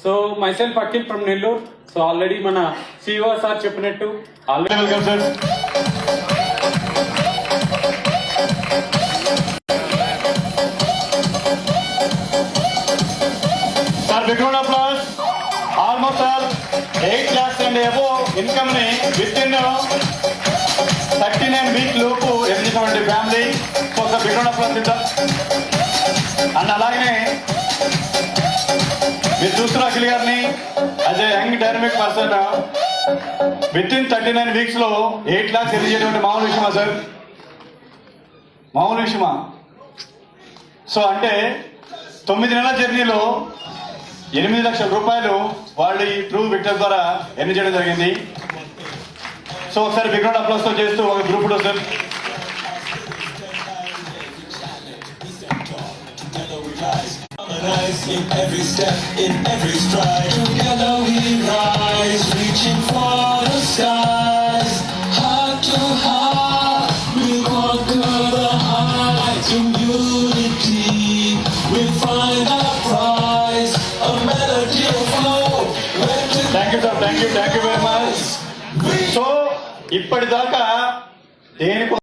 So myself Akhil from Nellore. So already మన CEO sir చెప్పినట్టు already welcome sir. Sir big round of applause. Almost all 8 lakhs and above income ని within 39 week లోపు ఎదిగినటువంటి family. So sir big round of applause ఇద్దాం. And అలాగనే మీరు చూస్తున్న అఖిల్ గారిని as a young dynamic person within 39 weeks లో 8 lakhs ఎదిగేటువంటి మామూలు విషయమా సార్? మామూలు విషయమా? సో అంటే 9 నెలల జర్నీలో 8 లక్షల రూపాయలు వాళ్ళు ఈ త్రూ విక్టర్ ద్వారా ఎర్న్ చేయడం జరిగింది. సో ఒకసారి బిగ్ రౌండ్ అప్లాస్ తో చేస్తూ ఒక గ్రూప్ లో sir. In every step, in every stride, together we rise, reaching for the skies, heart to heart, we conquer the heights. In unity, we find our prize, a melody of hope. Thank you sir, thank you very much. So ఇప్పటిదాకా దేనికో